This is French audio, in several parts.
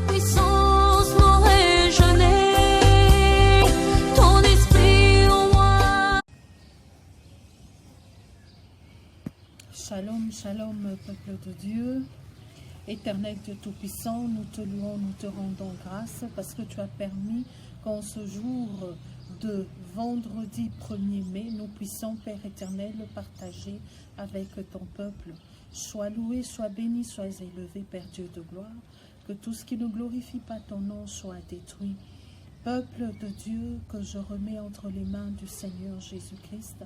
puissance m'aurait jeûné, ton esprit en moi. Shalom, shalom, peuple de Dieu. Éternel Dieu Tout-Puissant, nous te louons, nous te rendons grâce parce que tu as permis qu'en ce jour de vendredi 1er mai, nous puissions, Père éternel, partager avec ton peuple. Sois loué, sois béni, sois élevé, Père Dieu de gloire, que tout ce qui ne glorifie pas ton nom soit détruit. Peuple de Dieu que je remets entre les mains du Seigneur Jésus-Christ,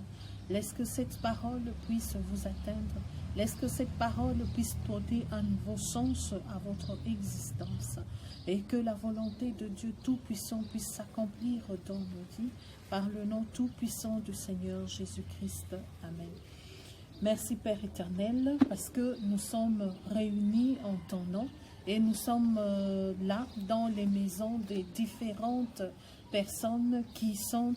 laisse que cette parole puisse vous atteindre, laisse que cette parole puisse donner un nouveau sens à votre existence et que la volonté de Dieu Tout-Puissant puisse s'accomplir dans nos vies par le nom Tout-Puissant du Seigneur Jésus-Christ. Amen. Merci Père éternel parce que nous sommes réunis en ton nom et nous sommes là dans les maisons des différentes personnes qui sont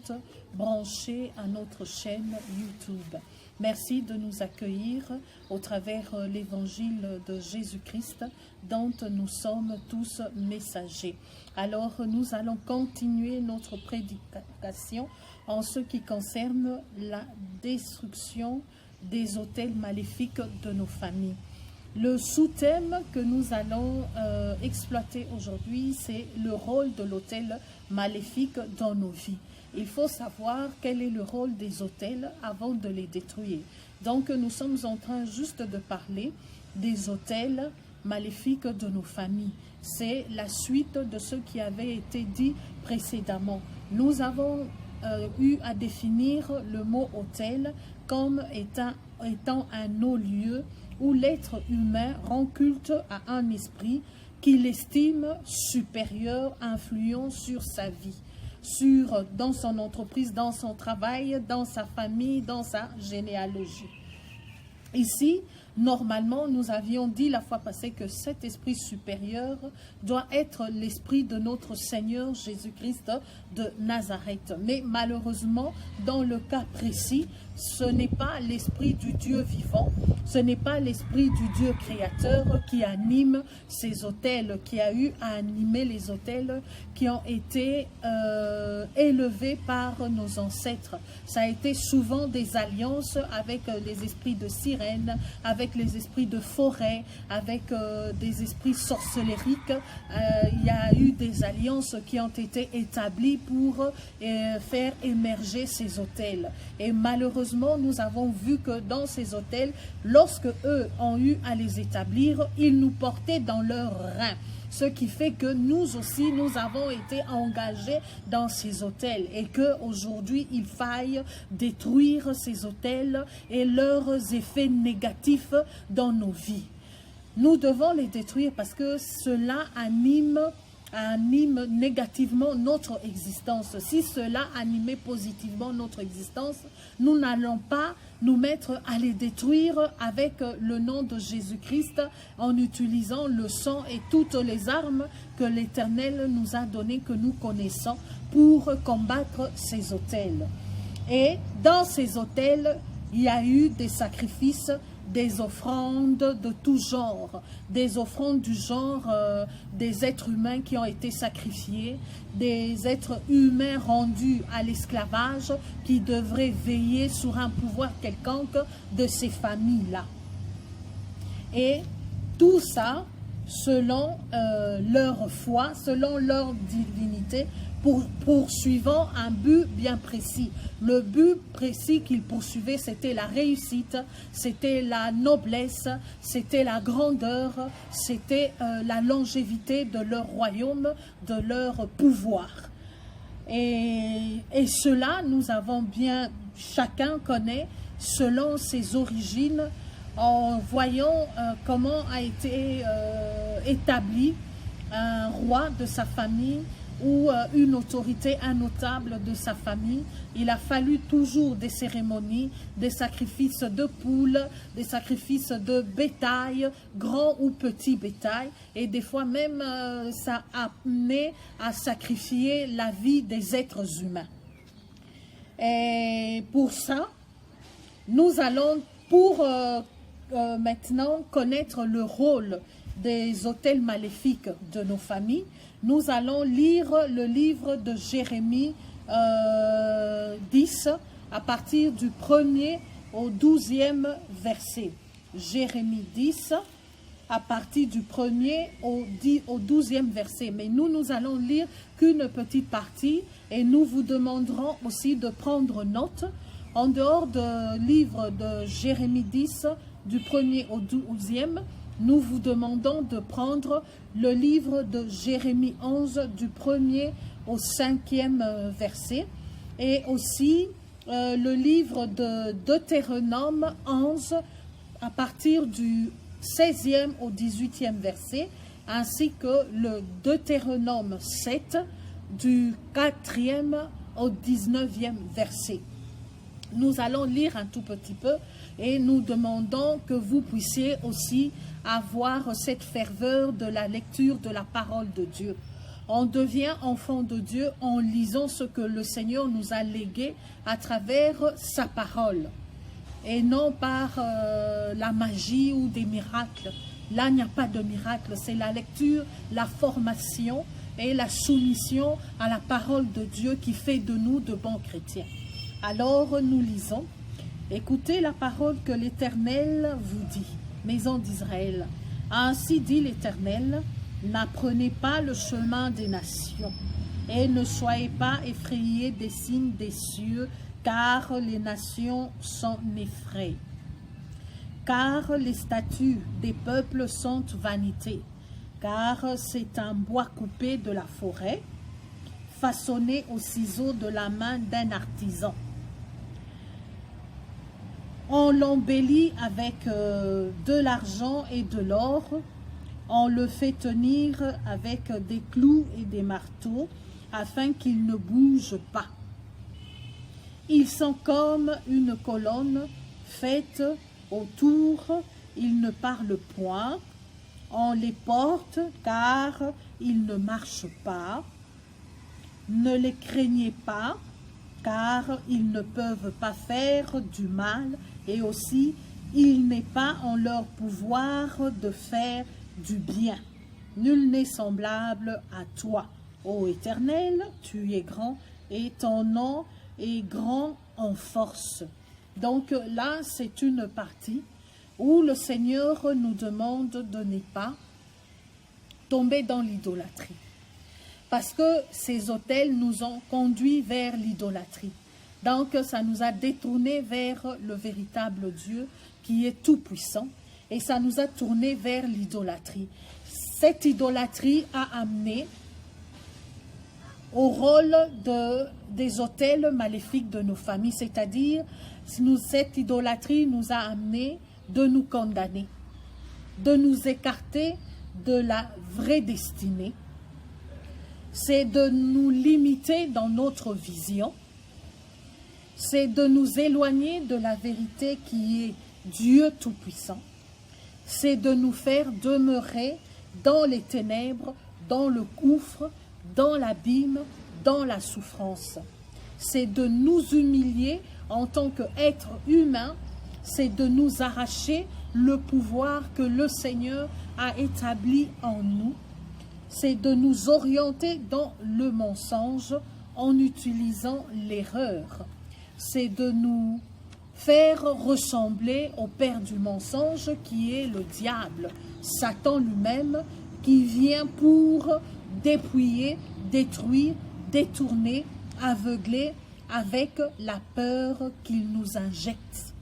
branchées à notre chaîne YouTube. Merci de nous accueillir au travers l'évangile de Jésus-Christ dont nous sommes tous messagers. Alors nous allons continuer notre prédication en ce qui concerne la destruction des autels maléfiques de nos familles. Le sous-thème que nous allons exploiter aujourd'hui, c'est le rôle de l'autel maléfique dans nos vies. Il faut savoir quel est le rôle des autels avant de les détruire. Donc nous sommes en train juste de parler des autels maléfiques de nos familles. C'est la suite de ce qui avait été dit précédemment. Nous avons eu à définir le mot autel comme étant un non-lieu où l'être humain rend culte à un esprit qu'il estime supérieur, influent sur sa vie, dans son entreprise, dans son travail, dans sa famille, dans sa généalogie. Ici, normalement, nous avions dit la fois passée que cet esprit supérieur doit être l'esprit de notre Seigneur Jésus-Christ de Nazareth. Mais malheureusement, dans le cas précis, ce n'est pas l'esprit du Dieu vivant, ce n'est pas l'esprit du Dieu créateur qui anime ces autels, qui a eu à animer les autels qui ont été élevés par nos ancêtres. Ça a été souvent des alliances avec les esprits de sirènes, avec les esprits de forêt, avec des esprits sorcellériques. Il y a eu des alliances qui ont été établies pour faire émerger ces autels. Et malheureusement, nous avons vu que dans ces autels, lorsque eux ont eu à les établir, ils nous portaient dans leurs reins. Ce qui fait que nous aussi, nous avons été engagés dans ces autels et qu'aujourd'hui, il faille détruire ces autels et leurs effets négatifs dans nos vies. Nous devons les détruire parce que cela anime négativement notre existence. Si cela animait positivement notre existence, nous n'allons pas nous mettre à les détruire avec le nom de Jésus-Christ en utilisant le sang et toutes les armes que l'Éternel nous a données, que nous connaissons, pour combattre ces autels. Et dans ces autels, il y a eu des sacrifices, des offrandes de tout genre, des offrandes du genre des êtres humains qui ont été sacrifiés, des êtres humains rendus à l'esclavage qui devraient veiller sur un pouvoir quelconque de ces familles-là. Et tout ça, selon leur foi, selon leur divinité, poursuivant un but bien précis. Le but précis qu'ils poursuivaient, c'était la réussite, c'était la noblesse, c'était la grandeur, c'était la longévité de leur royaume, de leur pouvoir. Et cela, nous avons bien, chacun connaît, selon ses origines, en voyant comment a été établi un roi de sa famille, ou une autorité, un notable de sa famille. Il a fallu toujours des cérémonies, des sacrifices de poules, des sacrifices de bétail, grand ou petit bétail, et des fois même ça a amené à sacrifier la vie des êtres humains. Et pour ça, nous allons pour maintenant connaître le rôle des autels maléfiques de nos familles, nous allons lire le livre de Jérémie 10 à partir du 1er au 12e verset. Jérémie 10 à partir du 1er au 12e verset. Mais nous allons lire qu'une petite partie et nous vous demanderons aussi de prendre note. En dehors du livre de Jérémie 10, du 1er au 12e, nous vous demandons de prendre le livre de Jérémie 11, du 1er au 5e verset, et aussi le livre de Deutéronome 11, à partir du 16e au 18e verset, ainsi que le Deutéronome 7, du 4e au 19e verset. Nous allons lire un tout petit peu et nous demandons que vous puissiez aussi avoir cette ferveur de la lecture de la parole de Dieu. On devient enfant de Dieu en lisant ce que le Seigneur nous a légué à travers sa parole et non par la magie ou des miracles. Là, il n'y a pas de miracle, c'est la lecture, la formation et la soumission à la parole de Dieu qui fait de nous de bons chrétiens. Alors nous lisons, écoutez la parole que l'Éternel vous dit, maison d'Israël. Ainsi dit l'Éternel, n'apprenez pas le chemin des nations et ne soyez pas effrayés des signes des cieux, car les nations s'en effraient. Car les statues des peuples sont vanité, car c'est un bois coupé de la forêt, façonné au ciseau de la main d'un artisan. On l'embellit avec de l'argent et de l'or, on le fait tenir avec des clous et des marteaux, afin qu'il ne bouge pas. Ils sont comme une colonne faite autour, ils ne parlent point, on les porte car ils ne marchent pas. Ne les craignez pas, car ils ne peuvent pas faire du mal, et aussi il n'est pas en leur pouvoir de faire du bien. Nul n'est semblable à toi, ô Éternel, tu es grand, et ton nom est grand en force. Donc là, c'est une partie où le Seigneur nous demande de ne pas tomber dans l'idolâtrie. Parce que ces autels nous ont conduits vers l'idolâtrie. Donc, ça nous a détournés vers le véritable Dieu qui est tout-puissant. Et ça nous a tournés vers l'idolâtrie. Cette idolâtrie a amené au rôle des autels maléfiques de nos familles. C'est-à-dire, cette idolâtrie nous a amené de nous condamner, de nous écarter de la vraie destinée. C'est de nous limiter dans notre vision, c'est de nous éloigner de la vérité qui est Dieu Tout-Puissant, c'est de nous faire demeurer dans les ténèbres, dans le gouffre, dans l'abîme, dans la souffrance. C'est de nous humilier en tant qu'être humain, c'est de nous arracher le pouvoir que le Seigneur a établi en nous. C'est de nous orienter dans le mensonge en utilisant l'erreur. C'est de nous faire ressembler au père du mensonge qui est le diable, Satan lui-même, qui vient pour dépouiller, détruire, détourner, aveugler avec la peur qu'il nous injecte.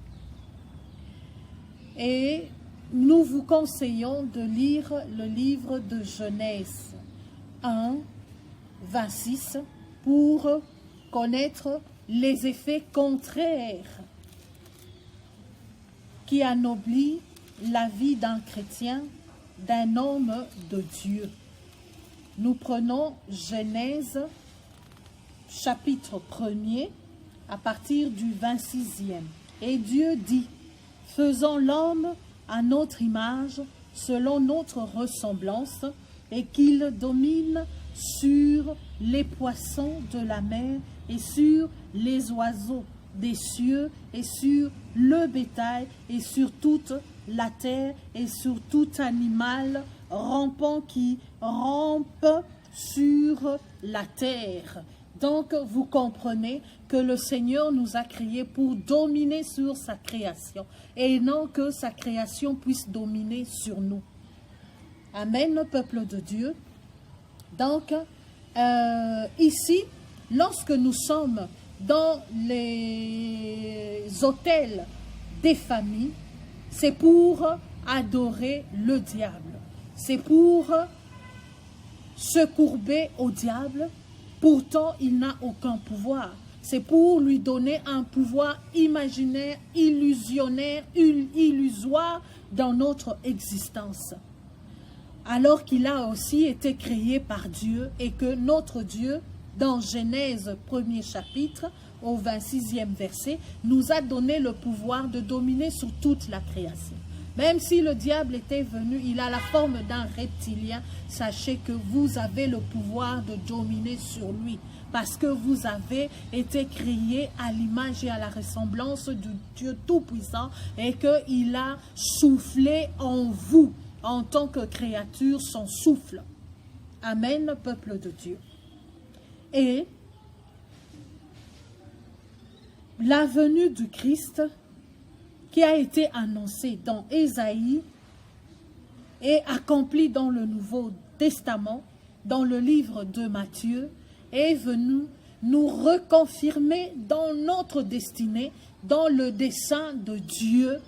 Et nous vous conseillons de lire le livre de Genèse 1, 26 pour connaître les effets contraires qui anoblissent la vie d'un chrétien, d'un homme de Dieu. Nous prenons Genèse chapitre 1er à partir du 26e. Et Dieu dit, faisons l'homme à notre image, selon notre ressemblance, et qu'il domine sur les poissons de la mer et sur les oiseaux des cieux et sur le bétail et sur toute la terre et sur tout animal rampant qui rampe sur la terre. Donc, vous comprenez que le Seigneur nous a créés pour dominer sur sa création et non que sa création puisse dominer sur nous. Amen, peuple de Dieu. Donc, ici, lorsque nous sommes dans les hôtels des familles, c'est pour adorer le diable. C'est pour se courber au diable. Pourtant, il n'a aucun pouvoir. C'est pour lui donner un pouvoir imaginaire, illusionnaire, illusoire dans notre existence. Alors qu'il a aussi été créé par Dieu et que notre Dieu, dans Genèse 1er chapitre, au 26e verset, nous a donné le pouvoir de dominer sur toute la création. Même si le diable était venu, il a la forme d'un reptilien, sachez que vous avez le pouvoir de dominer sur lui. Parce que vous avez été créés à l'image et à la ressemblance du Dieu Tout-Puissant et qu'il a soufflé en vous, en tant que créature, son souffle. Amen, peuple de Dieu. Et la venue du Christ qui a été annoncée dans Ésaïe et accomplie dans le Nouveau Testament, dans le livre de Matthieu, est venue nous reconfirmer dans notre destinée, dans le dessein de Dieu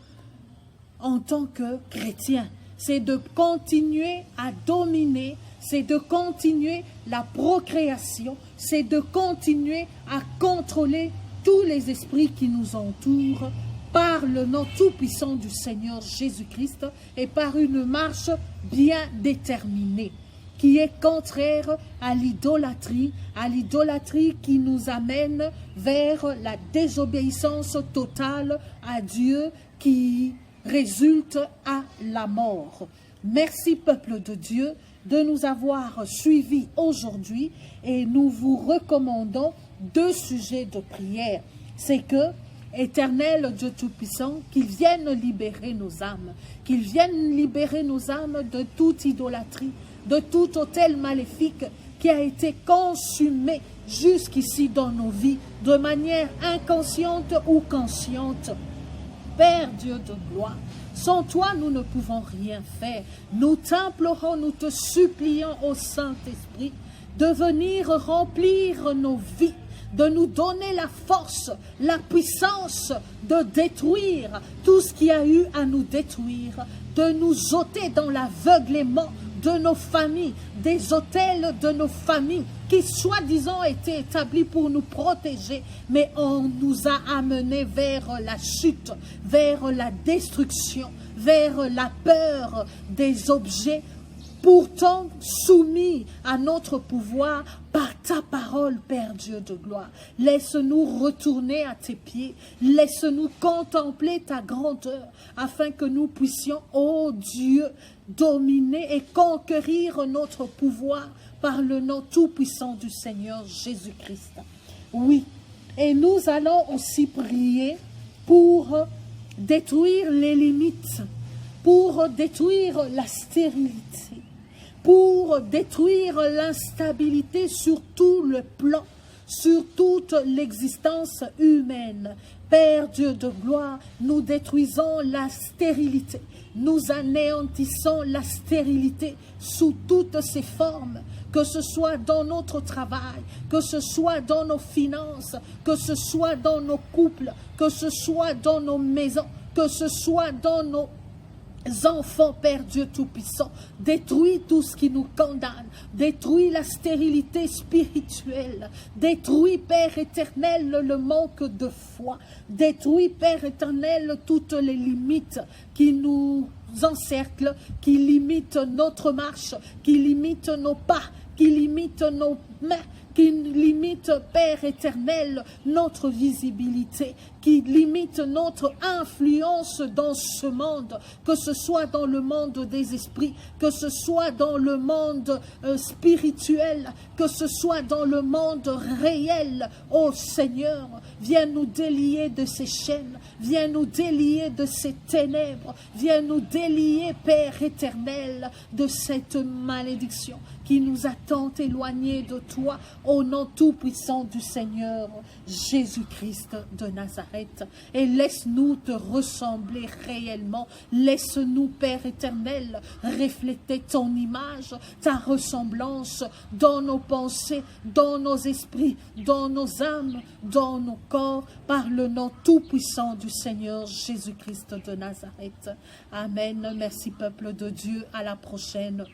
en tant que chrétien. C'est de continuer à dominer, c'est de continuer la procréation, c'est de continuer à contrôler tous les esprits qui nous entourent par le nom tout-puissant du Seigneur Jésus-Christ et par une marche bien déterminée qui est contraire à l'idolâtrie qui nous amène vers la désobéissance totale à Dieu qui résulte à la mort. Merci peuple de Dieu de nous avoir suivis aujourd'hui et nous vous recommandons 2 sujets de prière. C'est que Éternel Dieu Tout-Puissant, qu'il vienne libérer nos âmes, qu'il vienne libérer nos âmes de toute idolâtrie, de tout autel maléfique qui a été consumé jusqu'ici dans nos vies, de manière inconsciente ou consciente. Père Dieu de gloire, sans toi nous ne pouvons rien faire. Nous t'implorons, nous te supplions au Saint-Esprit de venir remplir nos vies, de nous donner la force, la puissance de détruire tout ce qui a eu à nous détruire, de nous ôter dans l'aveuglement de nos familles, des autels de nos familles qui soi-disant étaient établis pour nous protéger, mais on nous a amenés vers la chute, vers la destruction, vers la peur des objets, pourtant soumis à notre pouvoir par ta parole, Père Dieu de gloire. Laisse-nous retourner à tes pieds, laisse-nous contempler ta grandeur, afin que nous puissions, ô Dieu, dominer et conquérir notre pouvoir par le nom tout-puissant du Seigneur Jésus-Christ. Oui, et nous allons aussi prier pour détruire les limites, pour détruire la stérilité, pour détruire l'instabilité sur tout le plan, sur toute l'existence humaine. Père Dieu de gloire, nous détruisons la stérilité, nous anéantissons la stérilité sous toutes ses formes, que ce soit dans notre travail, que ce soit dans nos finances, que ce soit dans nos couples, que ce soit dans nos maisons, que ce soit dans nos enfants, Père Dieu Tout-Puissant. Détruis tout ce qui nous condamne, détruis la stérilité spirituelle, détruis, Père éternel, le manque de foi, détruis, Père éternel, toutes les limites qui nous encerclent, qui limitent notre marche, qui limitent nos pas, qui limitent nos mains, qui limite, Père éternel, notre visibilité, qui limite notre influence dans ce monde, que ce soit dans le monde des esprits, que ce soit dans le monde spirituel, que ce soit dans le monde réel. Ô Seigneur, viens nous délier de ces chaînes, viens nous délier de ces ténèbres, viens nous délier, Père éternel, de cette malédiction qui nous a tant éloignés de toi, au nom tout-puissant du Seigneur Jésus-Christ de Nazareth. Et laisse-nous te ressembler réellement, laisse-nous, Père éternel, refléter ton image, ta ressemblance dans nos pensées, dans nos esprits, dans nos âmes, dans nos corps, par le nom tout-puissant du Seigneur Jésus-Christ de Nazareth. Amen. Merci, peuple de Dieu. À la prochaine.